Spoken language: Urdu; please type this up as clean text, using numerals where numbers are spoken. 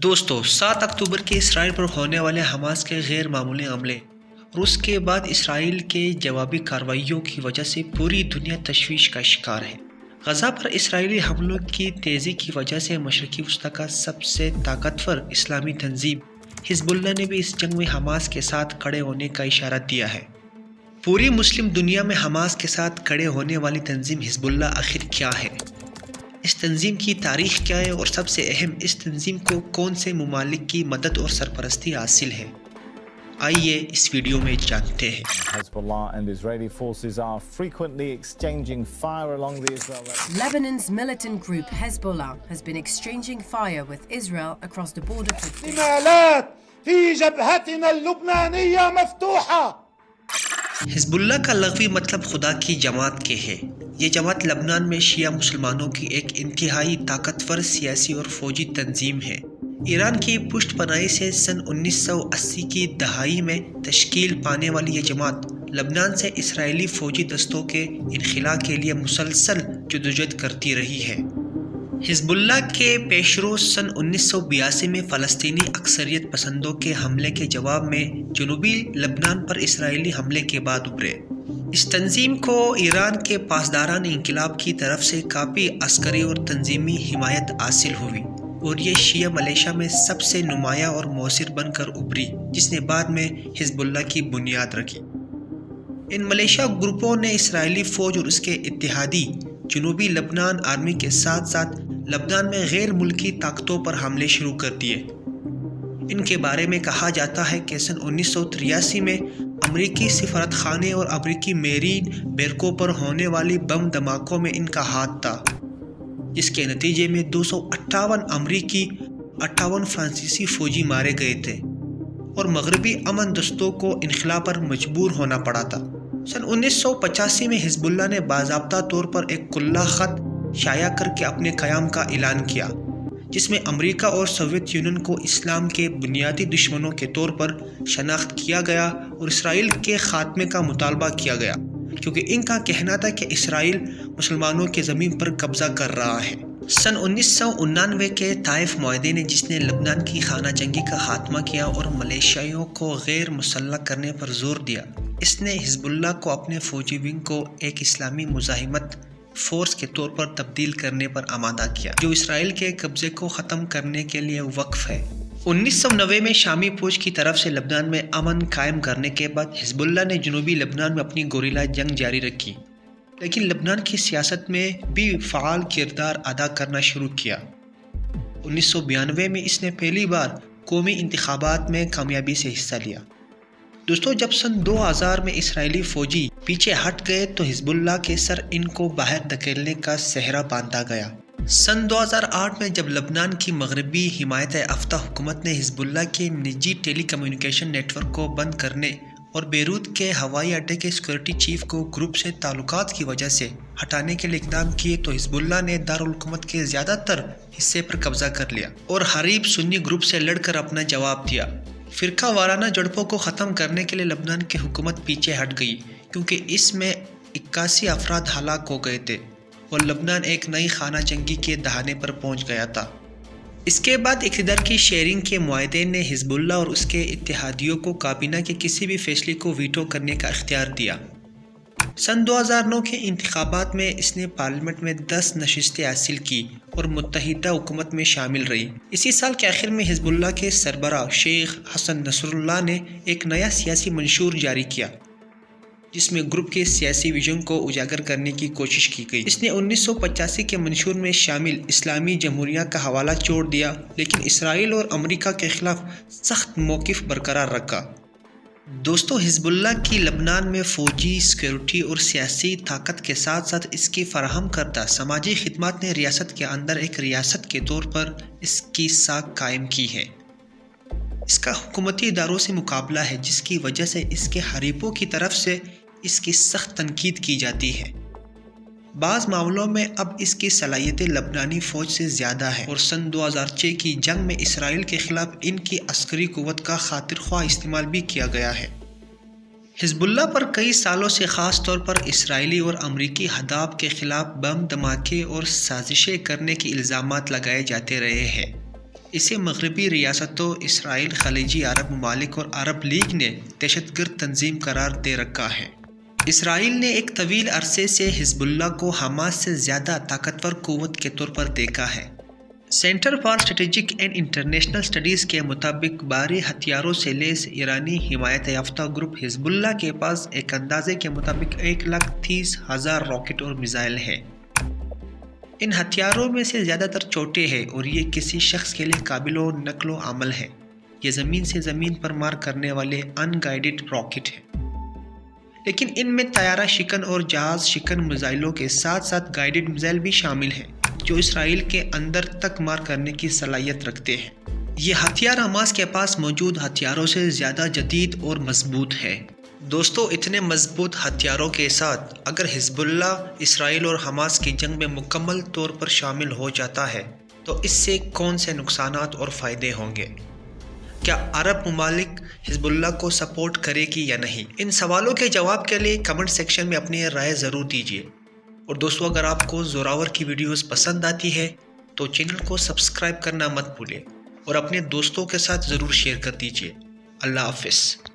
دوستو 7 اکتوبر کے اسرائیل پر ہونے والے حماس کے غیر معمولی حملے اور اس کے بعد اسرائیل کے جوابی کارروائیوں کی وجہ سے پوری دنیا تشویش کا شکار ہے۔ غزہ پر اسرائیلی حملوں کی تیزی کی وجہ سے مشرقی وسطی کا سب سے طاقتور اسلامی تنظیم حزب اللہ نے بھی اس جنگ میں حماس کے ساتھ کھڑے ہونے کا اشارہ دیا ہے۔ پوری مسلم دنیا میں حماس کے ساتھ کھڑے ہونے والی تنظیم حزب اللہ آخر کیا ہے؟ اس تنظیم کی تاریخ کیا ہے اور سب سے اہم، اس تنظیم کو کون سے ممالک کی مدد اور سرپرستی حاصل ہے؟ آئیے اس ویڈیو میں جانتے ہیں۔ Hezbollah and Israeli forces are frequently exchanging fire along the Israel. Lebanon's militant group Hezbollah has been exchanging fire with Israel across the border. احتمالات في جبهتنا اللبنانية مفتوحة. حزب اللہ کا لغوی مطلب خدا کی جماعت کے ہے۔ یہ جماعت لبنان میں شیعہ مسلمانوں کی ایک انتہائی طاقتور سیاسی اور فوجی تنظیم ہے۔ ایران کی پشت پناہی سے سن 1980 کی دہائی میں تشکیل پانے والی یہ جماعت لبنان سے اسرائیلی فوجی دستوں کے انخلاء کے لیے مسلسل جدوجہد کرتی رہی ہے۔ حزب اللہ کے پیشرو سن 1982 میں فلسطینی اکثریت پسندوں کے حملے کے جواب میں جنوبی لبنان پر اسرائیلی حملے کے بعد ابھرے۔ اس تنظیم کو ایران کے پاسداران انقلاب کی طرف سے کافی عسکری اور تنظیمی حمایت حاصل ہوئی اور یہ شیعہ ملیشیا میں سب سے نمایاں اور مؤثر بن کر ابھری، جس نے بعد میں حزب اللہ کی بنیاد رکھی۔ ان ملیشیا گروپوں نے اسرائیلی فوج اور اس کے اتحادی جنوبی لبنان آرمی کے ساتھ ساتھ لبنان میں غیر ملکی طاقتوں پر حملے شروع کر دیے۔ ان کے بارے میں کہا جاتا ہے کہ سن 1983 میں امریکی سفارت خانے اور امریکی میرین بیرکوں پر ہونے والی بم دھماکوں میں ان کا ہاتھ تھا، جس کے نتیجے میں 258 امریکی 58 فرانسیسی فوجی مارے گئے تھے اور مغربی امن دستوں کو انخلاء پر مجبور ہونا پڑا تھا۔ سن 1985 میں حزب اللہ نے باضابطہ طور پر ایک کلہ خط شائع کر کے اپنے قیام کا اعلان کیا، جس میں امریکہ اور سوویت یونین کو اسلام کے بنیادی دشمنوں کے طور پر شناخت کیا گیا اور اسرائیل کے خاتمے کا مطالبہ کیا گیا، کیونکہ ان کا کہنا تھا کہ اسرائیل مسلمانوں کے زمین پر قبضہ کر رہا ہے۔ سن 1999 کے طائف معاہدے نے، جس نے لبنان کی خانہ جنگی کا خاتمہ کیا اور ملیشیاؤں کو غیر مسلح کرنے پر زور دیا، اس نے حزب اللہ کو اپنے فوجی ونگ کو ایک اسلامی مزاحمت فورس کے طور پر تبدیل کرنے پر آمادہ کیا، جو اسرائیل کے قبضے کو ختم کرنے کے لیے وقف ہے۔ 1990 میں شامی فوج کی طرف سے لبنان میں امن قائم کرنے کے بعد حزب اللہ نے جنوبی لبنان میں اپنی گوریلا جنگ جاری رکھی، لیکن لبنان کی سیاست میں بھی فعال کردار ادا کرنا شروع کیا۔ 1992 میں اس نے پہلی بار قومی انتخابات میں کامیابی سے حصہ لیا۔ دوستو، جب سن 2000 میں اسرائیلی فوجی پیچھے ہٹ گئے تو حزب اللہ کے سر ان کو باہر دھکیلنے کا سہرا باندھا گیا۔ سن 2008 میں جب لبنان کی مغربی حمایت یافتہ حکومت نے حزب اللہ کے نجی ٹیلی کمیونیکیشن نیٹ ورک کو بند کرنے اور بیروت کے ہوائی اڈے کے سیکورٹی چیف کو گروپ سے تعلقات کی وجہ سے ہٹانے کے لیے اقدام کیے تو حزب اللہ نے دارالحکومت کے زیادہ تر حصے پر قبضہ کر لیا اور حریب سنی گروپ سے لڑ کر اپنا جواب دیا۔ فرقہ وارانہ جھڑپوں کو ختم کرنے کے لیے لبنان کی حکومت پیچھے ہٹ گئی، کیونکہ اس میں 81 افراد ہلاک ہو گئے تھے اور لبنان ایک نئی خانہ جنگی کے دہانے پر پہنچ گیا تھا۔ اس کے بعد اقتدار کی شیئرنگ کے معاہدے نے حزب اللہ اور اس کے اتحادیوں کو کابینہ کے کسی بھی فیصلے کو ویٹو کرنے کا اختیار دیا۔ سن 2009 کے انتخابات میں اس نے پارلیمنٹ میں 10 نشستیں حاصل کی اور متحدہ حکومت میں شامل رہی۔ اسی سال کے آخر میں حزب اللہ کے سربراہ شیخ حسن نصر اللہ نے ایک نیا سیاسی منشور جاری کیا، جس میں گروپ کے سیاسی ویژن کو اجاگر کرنے کی کوشش کی گئی۔ اس نے 1985 کے منشور میں شامل اسلامی جمہوریہ کا حوالہ چھوڑ دیا، لیکن اسرائیل اور امریکہ کے خلاف سخت موقف برقرار رکھا۔ دوستو، حزب اللہ کی لبنان میں فوجی، سیکورٹی اور سیاسی طاقت کے ساتھ ساتھ اس کی فراہم کردہ سماجی خدمات نے ریاست کے اندر ایک ریاست کے طور پر اس کی ساکھ قائم کی ہے۔ اس کا حکومتی اداروں سے مقابلہ ہے، جس کی وجہ سے اس کے حریفوں کی طرف سے اس کی سخت تنقید کی جاتی ہے۔ بعض معاملوں میں اب اس کی صلاحیتیں لبنانی فوج سے زیادہ ہے اور سن 2006 کی جنگ میں اسرائیل کے خلاف ان کی عسکری قوت کا خاطر خواہ استعمال بھی کیا گیا ہے۔ حزب اللہ پر کئی سالوں سے خاص طور پر اسرائیلی اور امریکی اہداف کے خلاف بم دھماکے اور سازشیں کرنے کے الزامات لگائے جاتے رہے ہیں۔ اسے مغربی ریاستوں، اسرائیل، خلیجی عرب ممالک اور عرب لیگ نے دہشت گرد تنظیم قرار دے رکھا ہے۔ اسرائیل نے ایک طویل عرصے سے حزب اللہ کو حماس سے زیادہ طاقتور قوت کے طور پر دیکھا ہے۔ Centre for strategic and international studies کے مطابق بھاری ہتھیاروں سے لیس ایرانی حمایت یافتہ گروپ حزب اللہ کے پاس ایک اندازے کے مطابق 1,30,000 راکٹ اور میزائل ہیں۔ ان ہتھیاروں میں سے زیادہ تر چھوٹے ہیں اور یہ کسی شخص کے لیے قابل نقل و حمل ہے۔ یہ زمین سے زمین پر مار کرنے والے ان گائیڈڈ راکٹ ہیں، لیکن ان میں طیارہ شکن اور جہاز شکن میزائلوں کے ساتھ ساتھ گائیڈڈ میزائل بھی شامل ہیں جو اسرائیل کے اندر تک مار کرنے کی صلاحیت رکھتے ہیں۔ یہ ہتھیار حماس کے پاس موجود ہتھیاروں سے زیادہ جدید اور مضبوط ہے۔ دوستو، اتنے مضبوط ہتھیاروں کے ساتھ اگر حزب اللہ اسرائیل اور حماس کی جنگ میں مکمل طور پر شامل ہو جاتا ہے تو اس سے کون سے نقصانات اور فائدے ہوں گے؟ کیا عرب ممالک حزب اللہ کو سپورٹ کرے گی یا نہیں؟ ان سوالوں کے جواب کے لیے کمنٹ سیکشن میں اپنی رائے ضرور دیجیے۔ اور دوستو، اگر آپ کو زوراور کی ویڈیوز پسند آتی ہے تو چینل کو سبسکرائب کرنا مت بھولیں اور اپنے دوستوں کے ساتھ ضرور شیئر کر دیجیے۔ اللہ حافظ۔